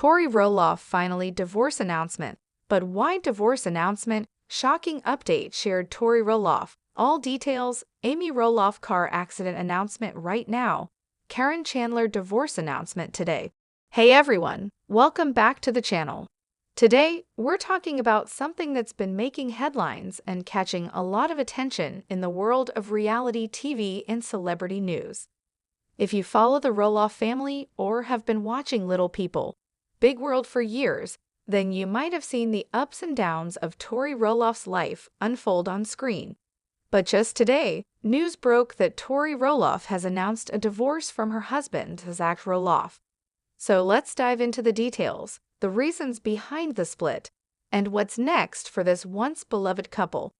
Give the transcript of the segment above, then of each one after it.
Tori Roloff finally divorce announcement. But why divorce announcement? Shocking update shared Tori Roloff. All details, Amy Roloff car accident announcement right now. Karen Chandler divorce announcement today. Hey everyone, welcome back to the channel. Today, we're talking about something that's been making headlines and catching a lot of attention in the world of reality TV and celebrity news. If you follow the Roloff family or have been watching Little People, Big World for years, then you might have seen the ups and downs of Tori Roloff's life unfold on screen. But just today, news broke that Tori Roloff has announced a divorce from her husband, Zach Roloff. So let's dive into the details, the reasons behind the split, and what's next for this once-beloved couple.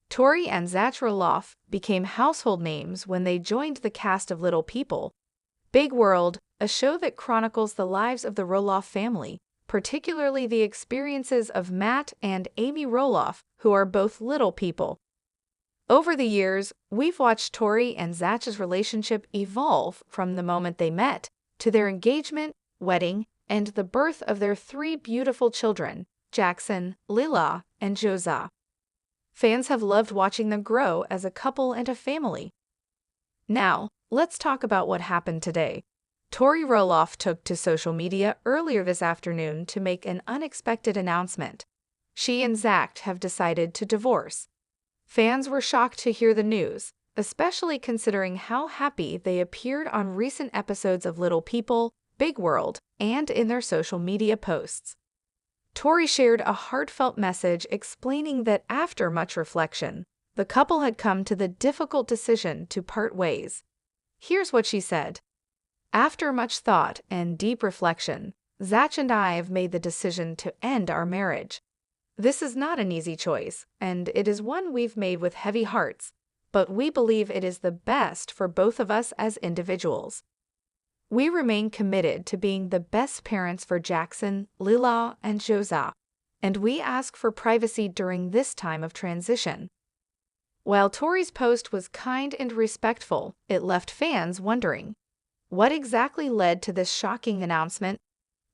Tori and Zach Roloff became household names when they joined the cast of Little People, Big World, a show that chronicles the lives of the Roloff family, particularly the experiences of Matt and Amy Roloff, who are both Little People. Over the years, we've watched Tori and Zach's relationship evolve from the moment they met to their engagement, wedding, and the birth of their three beautiful children, Jackson, Lila, and Josiah. Fans have loved watching them grow as a couple and a family. Now, let's talk about what happened today. Tori Roloff took to social media earlier this afternoon to make an unexpected announcement. She and Zach have decided to divorce. Fans were shocked to hear the news, especially considering how happy they appeared on recent episodes of Little People, Big World, and in their social media posts. Tori shared a heartfelt message explaining that after much reflection, the couple had come to the difficult decision to part ways. Here's what she said. After much thought and deep reflection, Zach and I have made the decision to end our marriage. This is not an easy choice, and it is one we've made with heavy hearts, but we believe it is the best for both of us as individuals. We remain committed to being the best parents for Jackson, Lila, and Josiah, and we ask for privacy during this time of transition. While Tori's post was kind and respectful, it left fans wondering, what exactly led to this shocking announcement?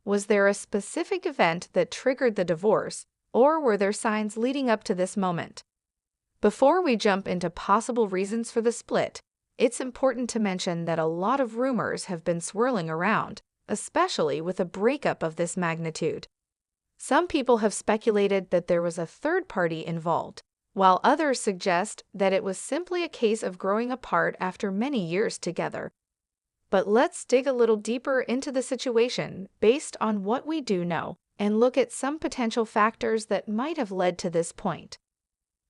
Was there a specific event that triggered the divorce, or were there signs leading up to this moment? Before we jump into possible reasons for the split, it's important to mention that a lot of rumors have been swirling around, especially with a breakup of this magnitude. Some people have speculated that there was a third party involved, while others suggest that it was simply a case of growing apart after many years together. But let's dig a little deeper into the situation based on what we do know and look at some potential factors that might have led to this point.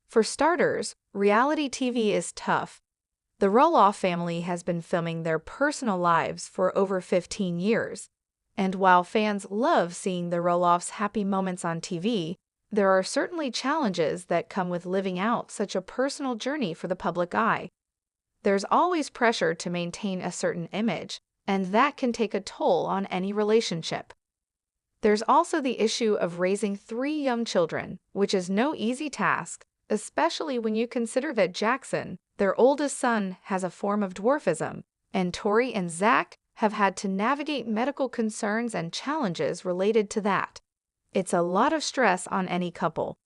For starters, reality TV is tough. The Roloff family has been filming their personal lives for over 15 years, and while fans love seeing the Roloffs' happy moments on TV, there are certainly challenges that come with living out such a personal journey for the public eye. There's always pressure to maintain a certain image, and that can take a toll on any relationship. There's also the issue of raising three young children, which is no easy task, especially when you consider that Jackson, their oldest son, has a form of dwarfism, and Tori and Zach have had to navigate medical concerns and challenges related to that. It's a lot of stress on any couple.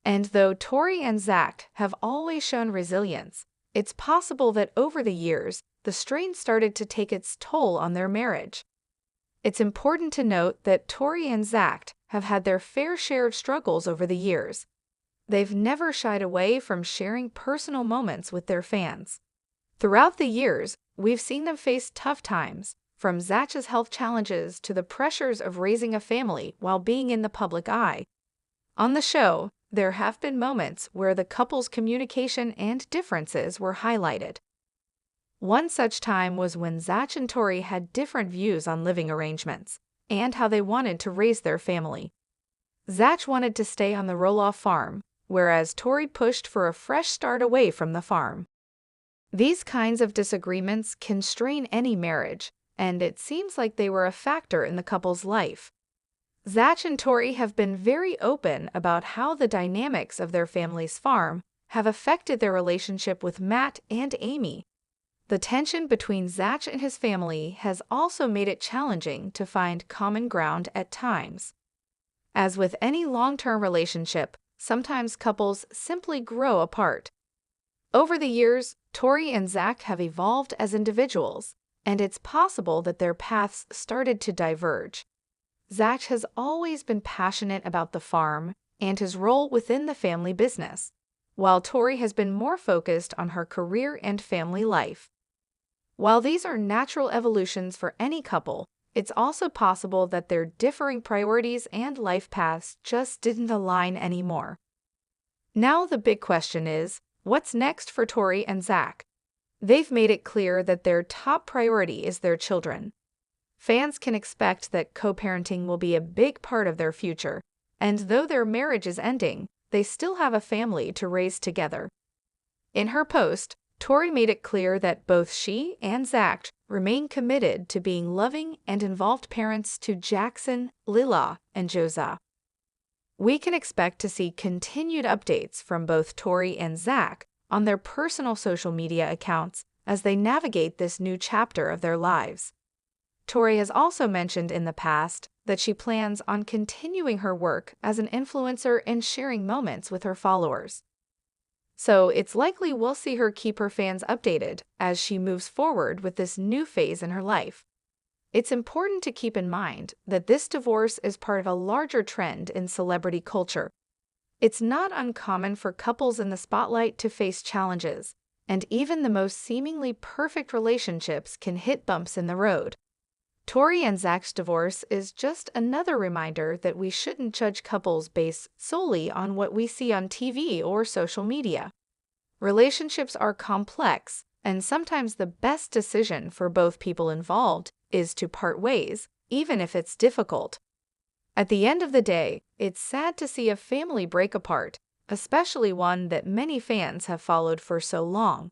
And though Tori and Zach have always shown resilience, it's possible that over the years, the strain started to take its toll on their marriage. It's important to note that Tori and Zach have had their fair share of struggles over the years. They've never shied away from sharing personal moments with their fans. Throughout the years, we've seen them face tough times, from Zach's health challenges to the pressures of raising a family while being in the public eye. On the show, there have been moments where the couple's communication and differences were highlighted. One such time was when Zach and Tori had different views on living arrangements and how they wanted to raise their family. Zach wanted to stay on the Roloff farm, whereas Tori pushed for a fresh start away from the farm. These kinds of disagreements can strain any marriage, and it seems like they were a factor in the couple's life. Zach and Tori have been very open about how the dynamics of their family's farm have affected their relationship with Matt and Amy. The tension between Zach and his family has also made it challenging to find common ground at times. As with any long-term relationship, sometimes couples simply grow apart. Over the years, Tori and Zach have evolved as individuals, and it's possible that their paths started to diverge. Zach has always been passionate about the farm and his role within the family business, while Tori has been more focused on her career and family life. While these are natural evolutions for any couple, it's also possible that their differing priorities and life paths just didn't align anymore. Now the big question is, what's next for Tori and Zach? They've made it clear that their top priority is their children. Fans can expect that co-parenting will be a big part of their future, and though their marriage is ending, they still have a family to raise together. In her post, Tori made it clear that both she and Zach remain committed to being loving and involved parents to Jackson, Lila, and Joza. We can expect to see continued updates from both Tori and Zach on their personal social media accounts as they navigate this new chapter of their lives. Tori has also mentioned in the past that she plans on continuing her work as an influencer and sharing moments with her followers. So it's likely we'll see her keep her fans updated as she moves forward with this new phase in her life. It's important to keep in mind that this divorce is part of a larger trend in celebrity culture. It's not uncommon for couples in the spotlight to face challenges, and even the most seemingly perfect relationships can hit bumps in the road. Tori and Zach's divorce is just another reminder that we shouldn't judge couples based solely on what we see on TV or social media. Relationships are complex, and sometimes the best decision for both people involved is to part ways, even if it's difficult. At the end of the day, it's sad to see a family break apart, especially one that many fans have followed for so long.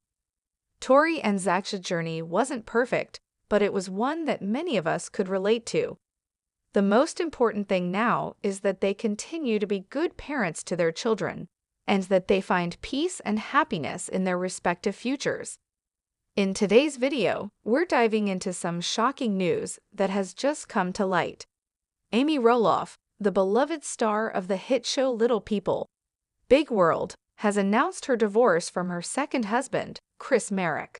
Tori and Zach's journey wasn't perfect, but it was one that many of us could relate to. The most important thing now is that they continue to be good parents to their children, and that they find peace and happiness in their respective futures. In today's video, we're diving into some shocking news that has just come to light. Amy Roloff, the beloved star of the hit show Little People, Big World, has announced her divorce from her second husband, Chris Marek.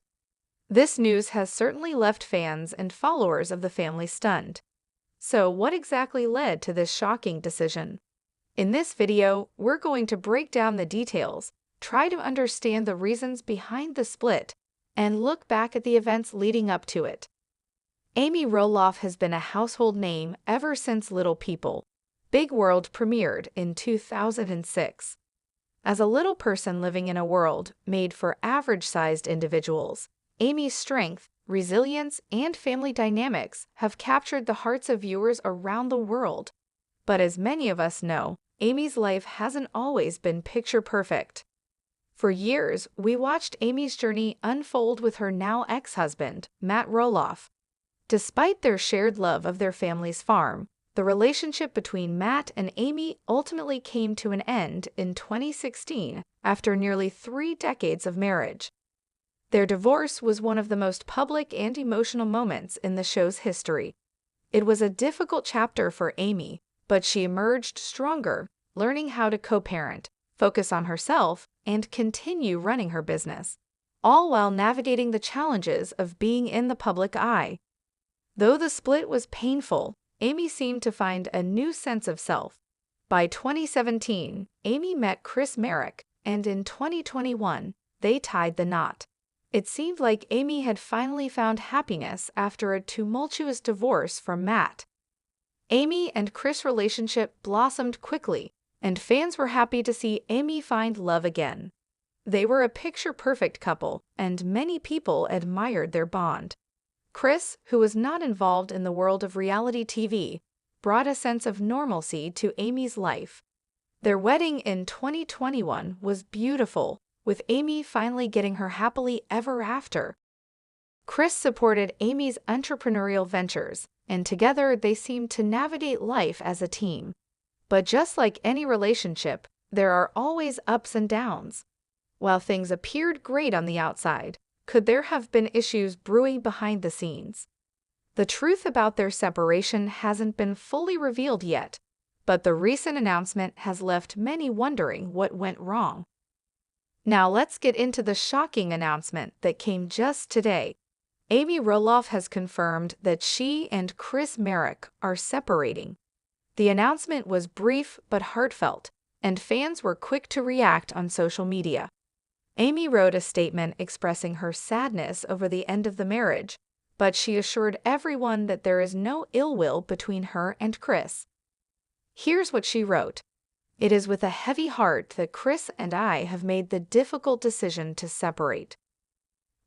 This news has certainly left fans and followers of the family stunned. So what exactly led to this shocking decision? In this video, we're going to break down the details, try to understand the reasons behind the split, and look back at the events leading up to it. Amy Roloff has been a household name ever since Little People, Big World premiered in 2006. As a little person living in a world made for average-sized individuals, Amy's strength, resilience, and family dynamics have captured the hearts of viewers around the world. But as many of us know, Amy's life hasn't always been picture perfect. For years, we watched Amy's journey unfold with her now ex-husband, Matt Roloff. Despite their shared love of their family's farm, the relationship between Matt and Amy ultimately came to an end in 2016 after nearly 3 decades of marriage. Their divorce was one of the most public and emotional moments in the show's history. It was a difficult chapter for Amy, but she emerged stronger, learning how to co-parent, focus on herself, and continue running her business, all while navigating the challenges of being in the public eye. Though the split was painful, Amy seemed to find a new sense of self. By 2017, Amy met Chris Marek, and in 2021, they tied the knot. It seemed like Amy had finally found happiness after a tumultuous divorce from Matt. Amy and Chris' relationship blossomed quickly, and fans were happy to see Amy find love again. They were a picture-perfect couple, and many people admired their bond. Chris, who was not involved in the world of reality TV, brought a sense of normalcy to Amy's life. Their wedding in 2021 was beautiful, with Amy finally getting her happily ever after. Chris supported Amy's entrepreneurial ventures, and together they seemed to navigate life as a team. But just like any relationship, there are always ups and downs. While things appeared great on the outside, could there have been issues brewing behind the scenes? The truth about their separation hasn't been fully revealed yet, but the recent announcement has left many wondering what went wrong. Now let's get into the shocking announcement that came just today. Amy Roloff has confirmed that she and Chris Marek are separating. The announcement was brief but heartfelt, and fans were quick to react on social media. Amy wrote a statement expressing her sadness over the end of the marriage, but she assured everyone that there is no ill will between her and Chris. Here's what she wrote. "It is with a heavy heart that Chris and I have made the difficult decision to separate.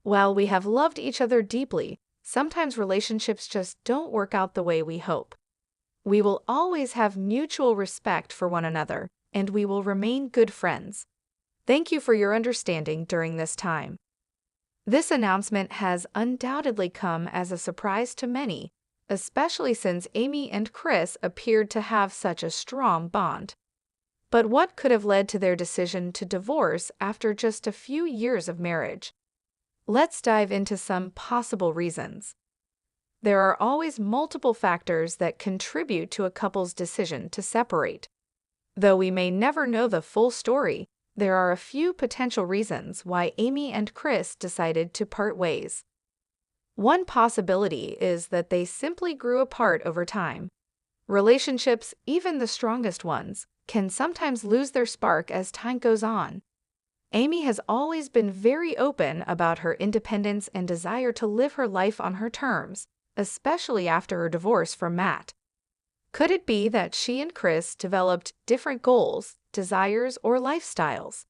While we have loved each other deeply, sometimes relationships just don't work out the way we hope. We will always have mutual respect for one another, and we will remain good friends. Thank you for your understanding during this time." This announcement has undoubtedly come as a surprise to many, especially since Amy and Chris appeared to have such a strong bond. But what could have led to their decision to divorce after just a few years of marriage? Let's dive into some possible reasons. There are always multiple factors that contribute to a couple's decision to separate. Though we may never know the full story, there are a few potential reasons why Amy and Chris decided to part ways. One possibility is that they simply grew apart over time. Relationships, even the strongest ones, can sometimes lose their spark as time goes on. Amy has always been very open about her independence and desire to live her life on her terms, especially after her divorce from Matt. Could it be that she and Chris developed different goals, desires, or lifestyles?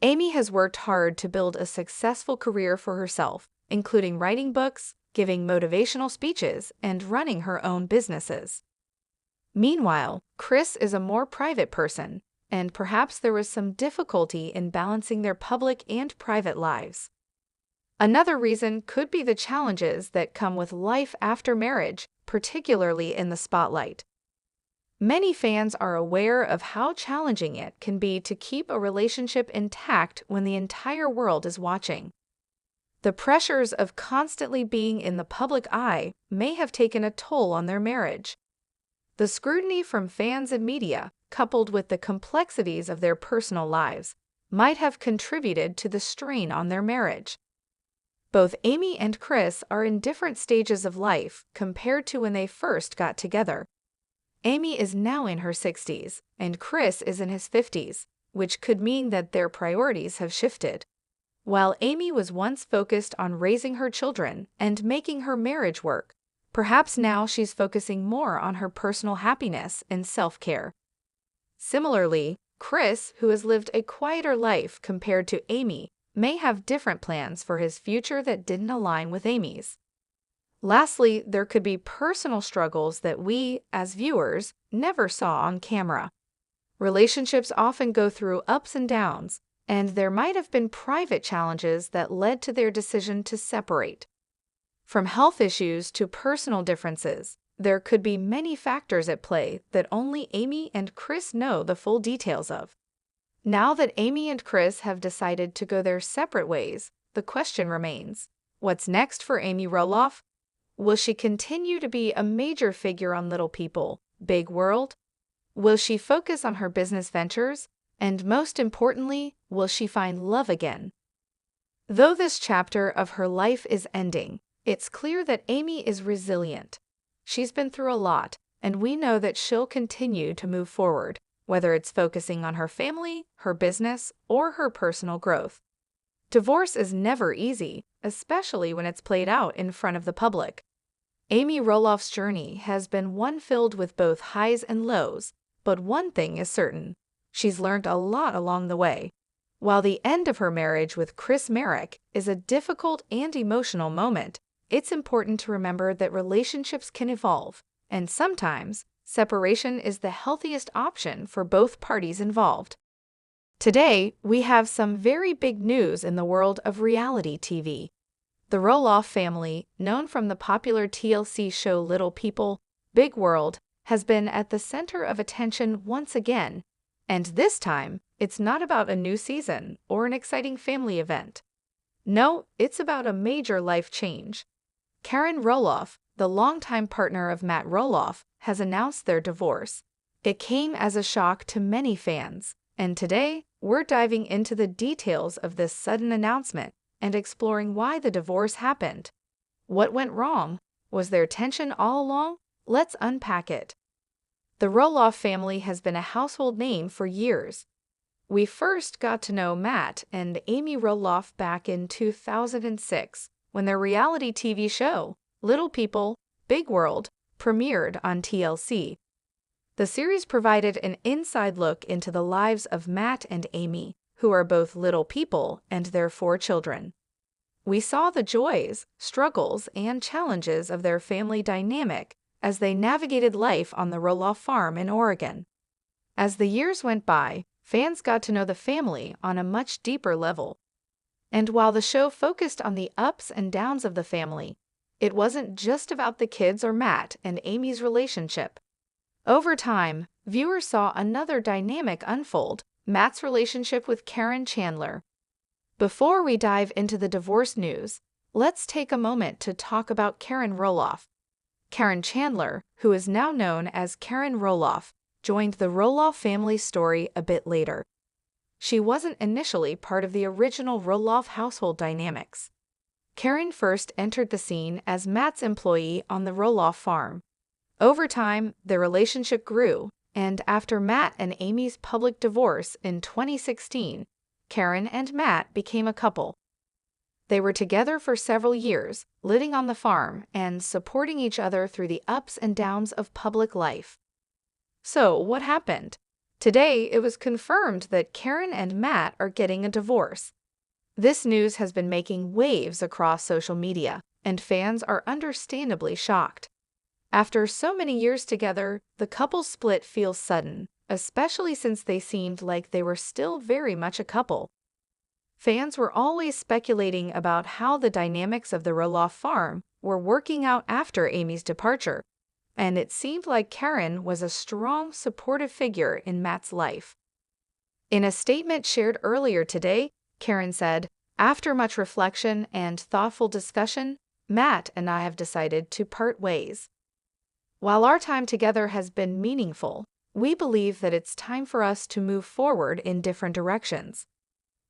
Amy has worked hard to build a successful career for herself, including writing books, giving motivational speeches, and running her own businesses. Meanwhile, Chris is a more private person, and perhaps there was some difficulty in balancing their public and private lives. Another reason could be the challenges that come with life after marriage, particularly in the spotlight. Many fans are aware of how challenging it can be to keep a relationship intact when the entire world is watching. The pressures of constantly being in the public eye may have taken a toll on their marriage. The scrutiny from fans and media, coupled with the complexities of their personal lives, might have contributed to the strain on their marriage. Both Amy and Chris are in different stages of life compared to when they first got together. Amy is now in her 60s, and Chris is in his 50s, which could mean that their priorities have shifted. While Amy was once focused on raising her children and making her marriage work, perhaps now she's focusing more on her personal happiness and self-care. Similarly, Chris, who has lived a quieter life compared to Amy, may have different plans for his future that didn't align with Amy's. Lastly, there could be personal struggles that we, as viewers, never saw on camera. Relationships often go through ups and downs, and there might have been private challenges that led to their decision to separate. From health issues to personal differences, there could be many factors at play that only Amy and Chris know the full details of. Now that Amy and Chris have decided to go their separate ways, the question remains, what's next for Amy Roloff? Will she continue to be a major figure on Little People, Big World? Will she focus on her business ventures? And most importantly, will she find love again? Though this chapter of her life is ending, it's clear that Amy is resilient. She's been through a lot, and we know that she'll continue to move forward, whether it's focusing on her family, her business, or her personal growth. Divorce is never easy, especially when it's played out in front of the public. Amy Roloff's journey has been one filled with both highs and lows, but one thing is certain. She's learned a lot along the way. While the end of her marriage with Chris Marek is a difficult and emotional moment, it's important to remember that relationships can evolve, and sometimes separation is the healthiest option for both parties involved. Today, we have some very big news in the world of reality TV. The Roloff family, known from the popular TLC show Little People, Big World, has been at the center of attention once again, and this time, it's not about a new season or an exciting family event. No, it's about a major life change. Karen Roloff, the longtime partner of Matt Roloff, has announced their divorce. It came as a shock to many fans, and today we're diving into the details of this sudden announcement and exploring why the divorce happened. What went wrong? Was there tension all along? Let's unpack it. The Roloff family has been a household name for years. We first got to know Matt and Amy Roloff back in 2006 when their reality TV show, Little People, Big World, premiered on TLC. The series provided an inside look into the lives of Matt and Amy, who are both little people and their 4 children. We saw the joys, struggles, and challenges of their family dynamic as they navigated life on the Roloff farm in Oregon. As the years went by, fans got to know the family on a much deeper level. And while the show focused on the ups and downs of the family, it wasn't just about the kids or Matt and Amy's relationship. Over time, viewers saw another dynamic unfold: Matt's relationship with Karen Chandler. Before we dive into the divorce news, let's take a moment to talk about Karen Roloff. Karen Chandler, who is now known as Karen Roloff, joined the Roloff family story a bit later. She wasn't initially part of the original Roloff household dynamics. Karen first entered the scene as Matt's employee on the Roloff farm. Over time, their relationship grew, and after Matt and Amy's public divorce in 2016, Karen and Matt became a couple. They were together for several years, living on the farm and supporting each other through the ups and downs of public life. So, what happened? Today, it was confirmed that Karen and Matt are getting a divorce. This news has been making waves across social media, and fans are understandably shocked. After so many years together, the couple's split feels sudden, especially since they seemed like they were still very much a couple. Fans were always speculating about how the dynamics of the Roloff farm were working out after Amy's departure, and it seemed like Karen was a strong, supportive figure in Matt's life. In a statement shared earlier today, Karen said, "After much reflection and thoughtful discussion, Matt and I have decided to part ways. While our time together has been meaningful, we believe that it's time for us to move forward in different directions.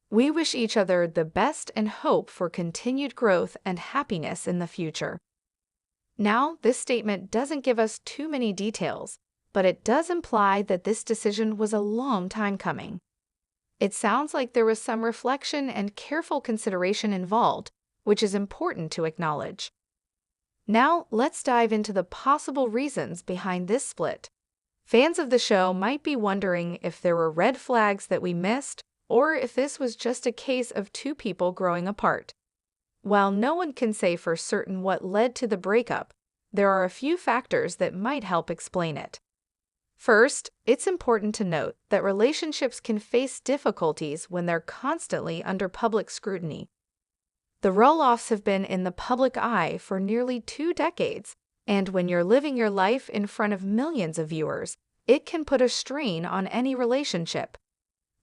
We wish each other the best and hope for continued growth and happiness in the future." Now, this statement doesn't give us too many details, but it does imply that this decision was a long time coming. It sounds like there was some reflection and careful consideration involved, which is important to acknowledge. Now, let's dive into the possible reasons behind this split. Fans of the show might be wondering if there were red flags that we missed, or if this was just a case of 2 people growing apart. While no one can say for certain what led to the breakup, there are a few factors that might help explain it. First, it's important to note that relationships can face difficulties when they're constantly under public scrutiny. The Roloffs have been in the public eye for nearly 2 decades, and when you're living your life in front of millions of viewers, it can put a strain on any relationship.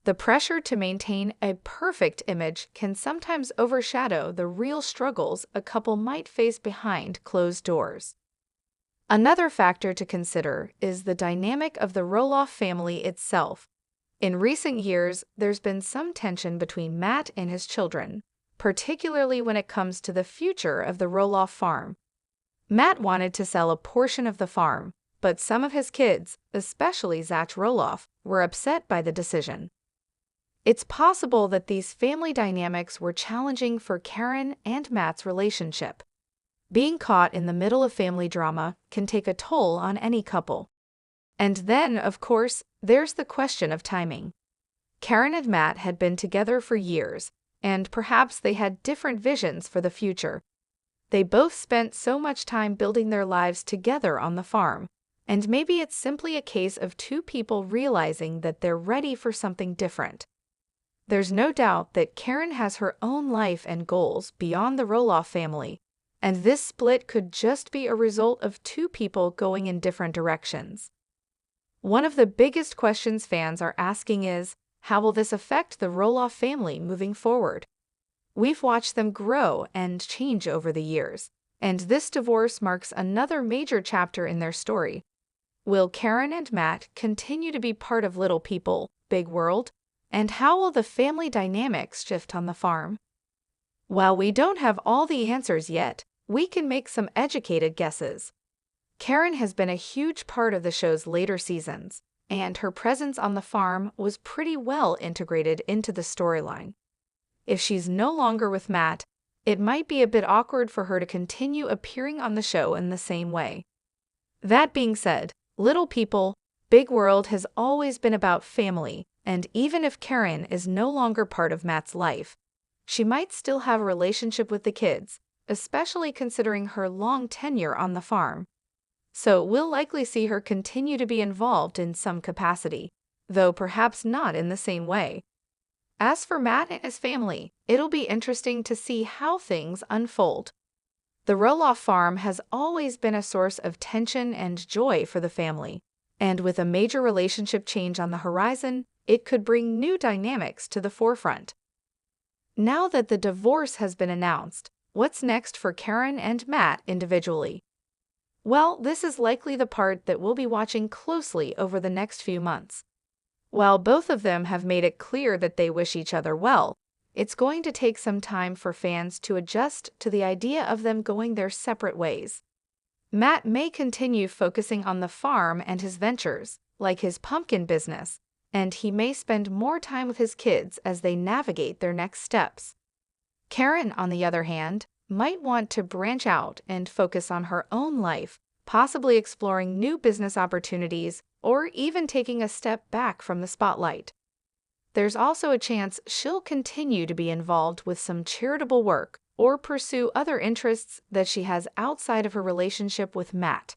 The pressure to maintain a perfect image can sometimes overshadow the real struggles a couple might face behind closed doors. Another factor to consider is the dynamic of the Roloff family itself. In recent years, there's been some tension between Matt and his children, particularly when it comes to the future of the Roloff farm. Matt wanted to sell a portion of the farm, but some of his kids, especially Zach Roloff, were upset by the decision. It's possible that these family dynamics were challenging for Karen and Matt's relationship. Being caught in the middle of family drama can take a toll on any couple. And then, of course, there's the question of timing. Karen and Matt had been together for years, and perhaps they had different visions for the future. They both spent so much time building their lives together on the farm, and maybe it's simply a case of 2 people realizing that they're ready for something different. There's no doubt that Karen has her own life and goals beyond the Roloff family, and this split could just be a result of 2 people going in different directions. One of the biggest questions fans are asking is, how will this affect the Roloff family moving forward? We've watched them grow and change over the years, and this divorce marks another major chapter in their story. Will Karen and Matt continue to be part of Little People, Big World? And how will the family dynamics shift on the farm? While we don't have all the answers yet, we can make some educated guesses. Karen has been a huge part of the show's later seasons, and her presence on the farm was pretty well integrated into the storyline. If she's no longer with Matt, it might be a bit awkward for her to continue appearing on the show in the same way. That being said, Little People, Big World has always been about family, and even if Karen is no longer part of Matt's life, she might still have a relationship with the kids, especially considering her long tenure on the farm. So we'll likely see her continue to be involved in some capacity, though perhaps not in the same way. As for Matt and his family, it'll be interesting to see how things unfold. The Roloff farm has always been a source of tension and joy for the family, and with a major relationship change on the horizon, it could bring new dynamics to the forefront. Now that the divorce has been announced, what's next for Karen and Matt individually? Well, this is likely the part that we'll be watching closely over the next few months. While both of them have made it clear that they wish each other well, it's going to take some time for fans to adjust to the idea of them going their separate ways. Matt may continue focusing on the farm and his ventures, like his pumpkin business, and he may spend more time with his kids as they navigate their next steps. Karen, on the other hand, might want to branch out and focus on her own life, possibly exploring new business opportunities or even taking a step back from the spotlight. There's also a chance she'll continue to be involved with some charitable work or pursue other interests that she has outside of her relationship with Matt.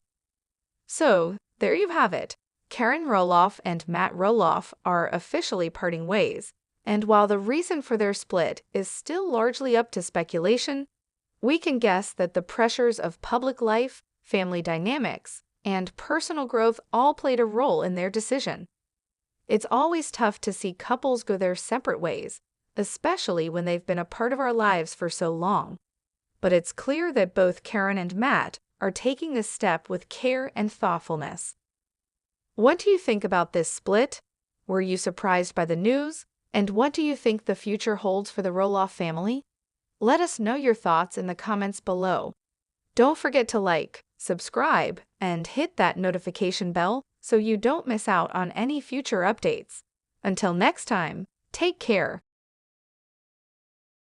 So, there you have it. Karen Roloff and Matt Roloff are officially parting ways, and while the reason for their split is still largely up to speculation, we can guess that the pressures of public life, family dynamics, and personal growth all played a role in their decision. It's always tough to see couples go their separate ways, especially when they've been a part of our lives for so long. But it's clear that both Karen and Matt are taking this step with care and thoughtfulness. What do you think about this split? Were you surprised by the news? And what do you think the future holds for the Roloff family? Let us know your thoughts in the comments below. Don't forget to like, subscribe, and hit that notification bell so you don't miss out on any future updates. Until next time, take care.